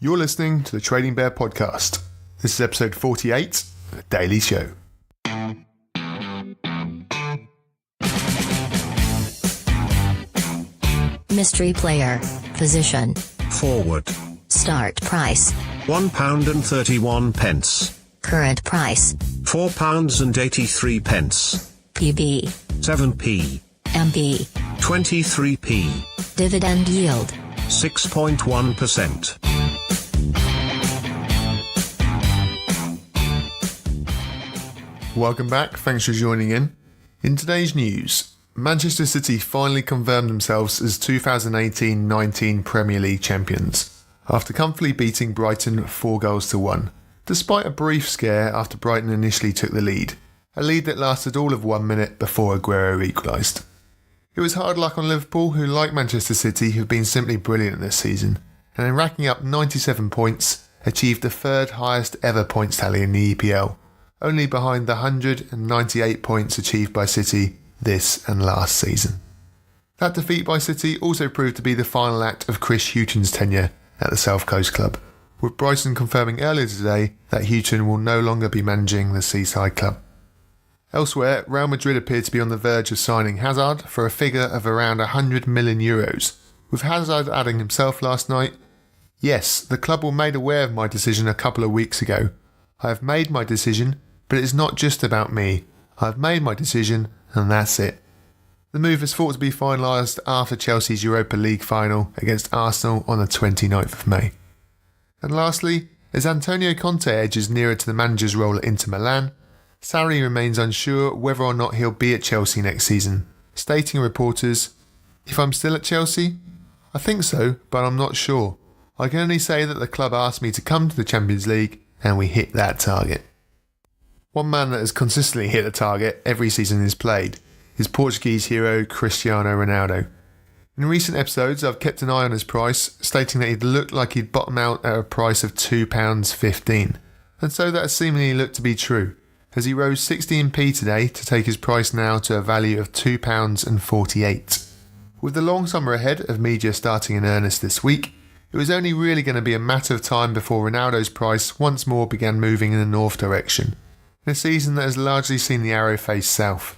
You're listening to the Trading Bear Podcast. This is episode 48, The Daily Show. Mystery player. Position. Forward. Start price. £1.31. Current price. £4.83. PB. 7p. MB. 23p. Dividend yield. 6.1%. Welcome back, thanks for joining in. In today's news, Manchester City finally confirmed themselves as 2018-19 Premier League champions, after comfortably beating Brighton 4-1, despite a brief scare after Brighton initially took the lead, a lead that lasted all of 1 minute before Aguero equalised. It was hard luck on Liverpool, who, like Manchester City, have been simply brilliant this season, and in racking up 97 points, achieved the third highest ever points tally in the EPL, only behind the 198 points achieved by City this and last season. That defeat by City also proved to be the final act of Chris Hughton's tenure at the South Coast club, with Brighton confirming earlier today that Hughton will no longer be managing the seaside club. Elsewhere, Real Madrid appeared to be on the verge of signing Hazard for a figure of around €100 million, with Hazard adding himself last night, "Yes, the club were made aware of my decision a couple of weeks ago. I have made my decision, but it's not just about me. I have made my decision and that's it." The move is thought to be finalised after Chelsea's Europa League final against Arsenal on the 29th of May. And lastly, as Antonio Conte edges nearer to the manager's role at Inter Milan, Sarri remains unsure whether or not he'll be at Chelsea next season, stating reporters, "If I'm still at Chelsea? I think so, but I'm not sure. I can only say that the club asked me to come to the Champions League and we hit that target." One man that has consistently hit the target every season he's played is Portuguese hero Cristiano Ronaldo. In recent episodes, I've kept an eye on his price, stating that he'd looked like he'd bottom out at a price of £2.15, and so that has seemingly looked to be true, as he rose 16p today to take his price now to a value of £2.48. With the long summer ahead of media starting in earnest this week, it was only really going to be a matter of time before Ronaldo's price once more began moving in the north direction, in a season that has largely seen the arrow face south.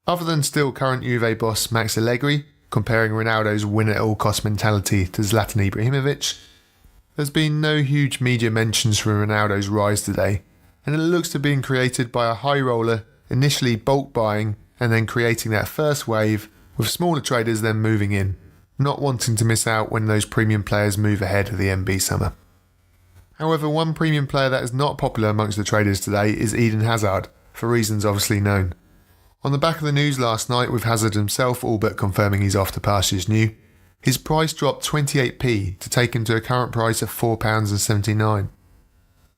Other than still current Juve boss Max Allegri comparing Ronaldo's win-at-all-cost mentality to Zlatan Ibrahimovic, there's been no huge media mentions for Ronaldo's rise today, and it looks to have been created by a high roller initially bulk buying and then creating that first wave, with smaller traders then moving in, not wanting to miss out when those premium players move ahead of the MB summer. However, one premium player that is not popular amongst the traders today is Eden Hazard, for reasons obviously known. On the back of the news last night, with Hazard himself all but confirming he's off to pastures new, his price dropped 28p to take him to a current price of £4.79.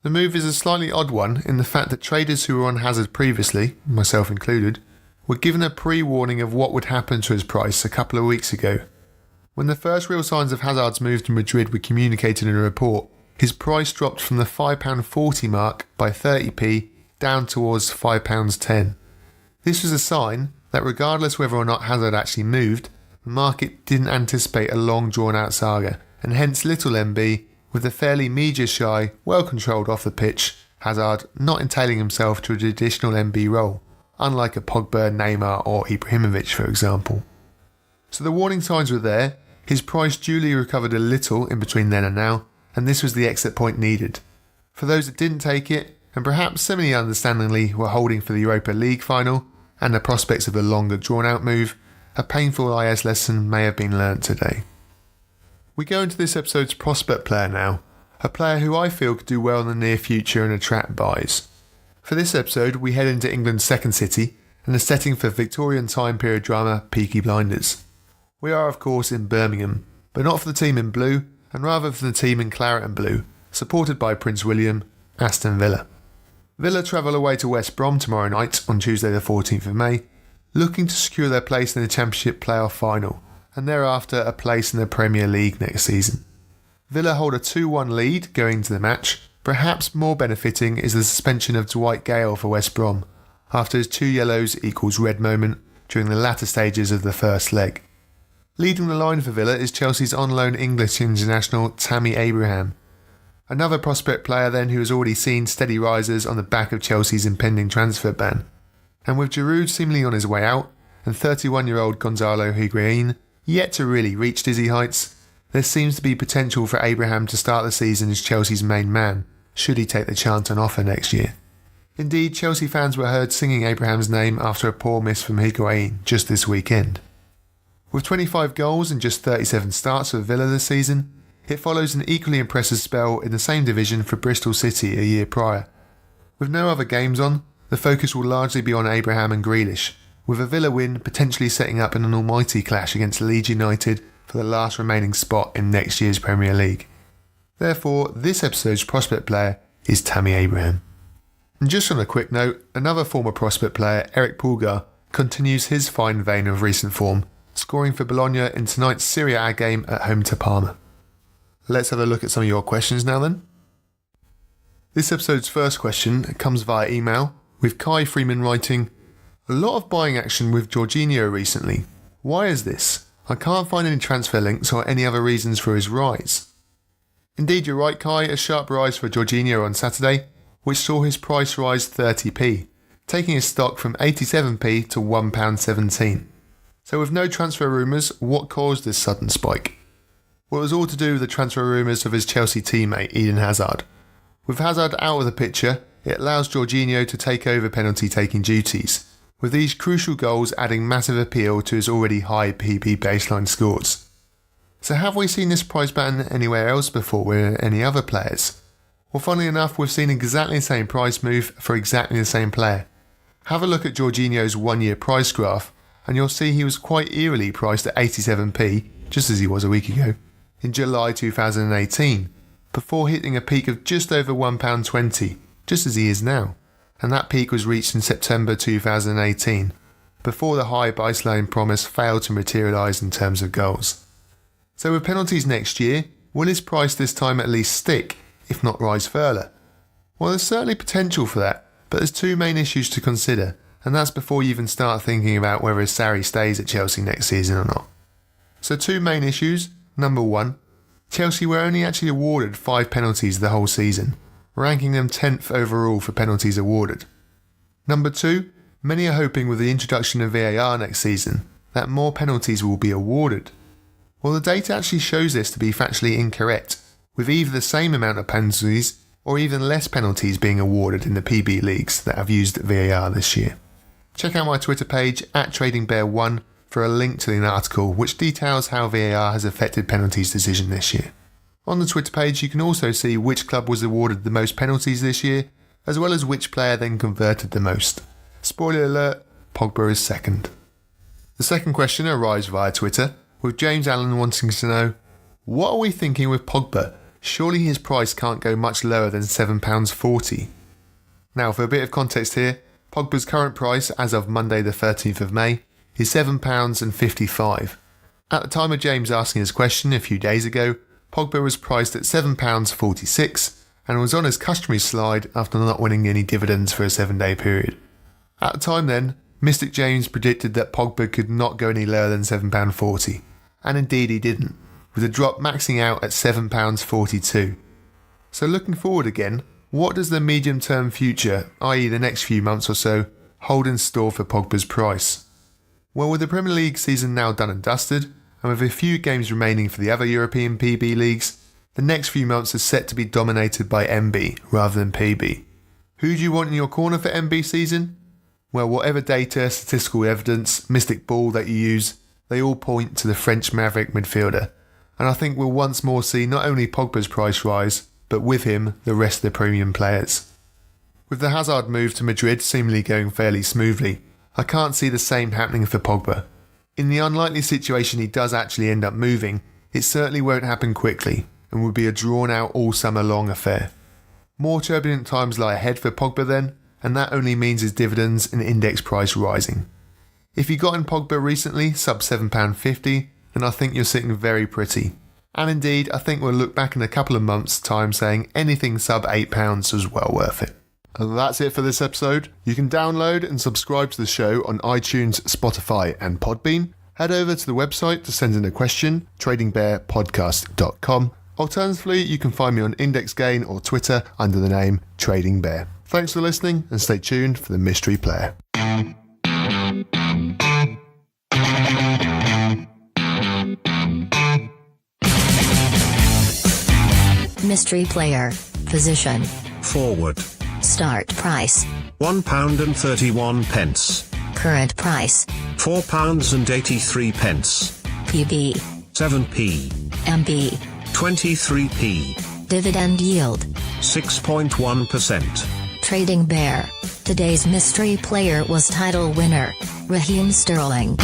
The move is a slightly odd one in the fact that traders who were on Hazard previously, myself included, were given a pre-warning of what would happen to his price a couple of weeks ago. When the first real signs of Hazard's move to Madrid were communicated in a report, his price dropped from the £5.40 mark by 30p down towards £5.10. This was a sign that regardless whether or not Hazard actually moved, the market didn't anticipate a long drawn out saga, and hence little MB, with the fairly media-shy, well-controlled off the pitch, Hazard not entailing himself to a traditional MB role, unlike a Pogba, Neymar or Ibrahimovic for example. So the warning signs were there, his price duly recovered a little in between then and now, and this was the exit point needed. For those that didn't take it, and perhaps semi-understandingly were holding for the Europa League final, and the prospects of a longer drawn-out move, a painful IS lesson may have been learnt today. We go into this episode's prospect player now, a player who I feel could do well in the near future and attract buys. For this episode, we head into England's second city, and the setting for Victorian time period drama Peaky Blinders. We are of course in Birmingham, but not for the team in blue, and rather for the team in claret and blue, supported by Prince William, Aston Villa. Villa travel away to West Brom tomorrow night on Tuesday the 14th of May, looking to secure their place in the Championship playoff final, and thereafter a place in the Premier League next season. Villa hold a 2-1 lead going into the match. Perhaps more benefiting is the suspension of Dwight Gale for West Brom, after his 2 yellows equals red moment during the latter stages of the first leg. Leading the line for Villa is Chelsea's on-loan English international Tammy Abraham, Another prospect player then who has already seen steady rises on the back of Chelsea's impending transfer ban. And with Giroud seemingly on his way out, and 31-year-old Gonzalo Higuain yet to really reach dizzy heights, there seems to be potential for Abraham to start the season as Chelsea's main man, should he take the chance on offer next year. Indeed, Chelsea fans were heard singing Abraham's name after a poor miss from Higuain just this weekend. With 25 goals and just 37 starts for Villa this season, it follows an equally impressive spell in the same division for Bristol City a year prior. With no other games on, the focus will largely be on Abraham and Grealish, with a Villa win potentially setting up an almighty clash against Leeds United for the last remaining spot in next year's Premier League. Therefore, this episode's prospect player is Tammy Abraham. And just on a quick note, another former prospect player, Eric Pogba, continues his fine vein of recent form, scoring for Bologna in tonight's Serie A game at home to Parma. Let's have a look at some of your questions now then. This episode's first question comes via email, with Kai Freeman writing, "A lot of buying action with Jorginho recently. Why is this? I can't find any transfer links or any other reasons for his rise." Indeed, you're right, Kai, a sharp rise for Jorginho on Saturday, which saw his price rise 30p, taking his stock from 87p to £1.17. So with no transfer rumours, what caused this sudden spike? Well, it was all to do with the transfer rumours of his Chelsea teammate Eden Hazard. With Hazard out of the picture, it allows Jorginho to take over penalty-taking duties, with these crucial goals adding massive appeal to his already high PP baseline scores. So have we seen this price pattern anywhere else before with any other players? Well, funnily enough, we've seen exactly the same price move for exactly the same player. Have a look at Jorginho's one-year price graph, and you'll see he was quite eerily priced at 87p, just as he was a week ago, in July 2018, before hitting a peak of just over £1.20, just as he is now. And that peak was reached in September 2018, before the high baseline promise failed to materialise in terms of goals. So with penalties next year, will his price this time at least stick, if not rise further? Well, there's certainly potential for that, but there's two main issues to consider, and that's before you even start thinking about whether Sarri stays at Chelsea next season or not. So two main issues. Number one, Chelsea were only actually awarded 5 penalties the whole season, ranking them 10th overall for penalties awarded. Number two, many are hoping with the introduction of VAR next season that more penalties will be awarded. Well, the data actually shows this to be factually incorrect, with either the same amount of penalties or even less penalties being awarded in the PB leagues that have used VAR this year. Check out my Twitter page @TradingBear1 for a link to the article which details how VAR has affected penalties decision this year. On the Twitter page you can also see which club was awarded the most penalties this year, as well as which player then converted the most. Spoiler alert, Pogba is second. The second question arrives via Twitter, with James Allen wanting to know, what are we thinking with Pogba? Surely his price can't go much lower than £7.40. Now for a bit of context here, Pogba's current price as of Monday the 13th of May is £7.55. At the time of James asking his question a few days ago, Pogba was priced at £7.46 and was on his customary slide after not winning any dividends for a 7-day period. At the time then, Mystic James predicted that Pogba could not go any lower than £7.40, and indeed he didn't, with the drop maxing out at £7.42. So looking forward again, what does the medium-term future, i.e. the next few months or so, hold in store for Pogba's price? Well, with the Premier League season now done and dusted, and with a few games remaining for the other European PB leagues, the next few months are set to be dominated by MB rather than PB. Who do you want in your corner for MB season? Well, whatever data, statistical evidence, mystic ball that you use, they all point to the French maverick midfielder, and I think we'll once more see not only Pogba's price rise, but with him the rest of the premium players. With the Hazard move to Madrid seemingly going fairly smoothly, I can't see the same happening for Pogba. In the unlikely situation he does actually end up moving, it certainly won't happen quickly and will be a drawn out all summer long affair. More turbulent times lie ahead for Pogba then, and that only means his dividends and index price rising. If you got in Pogba recently, sub £7.50, then I think you're sitting very pretty. And indeed, I think we'll look back in a couple of months' time saying anything sub £8 was well worth it. And that's it for this episode. You can download and subscribe to the show on iTunes, Spotify and Podbean. Head over to the website to send in a question, tradingbearpodcast.com. Alternatively, you can find me on Index Gain or Twitter under the name Trading Bear. Thanks for listening and stay tuned for the Mystery Player. Mystery player. Position. Forward. Start price. £1.31. Current price. £4.83. PB. 7p. MB. 23p. Dividend yield. 6.1%. Trading Bear. Today's mystery player was title winner, Raheem Sterling.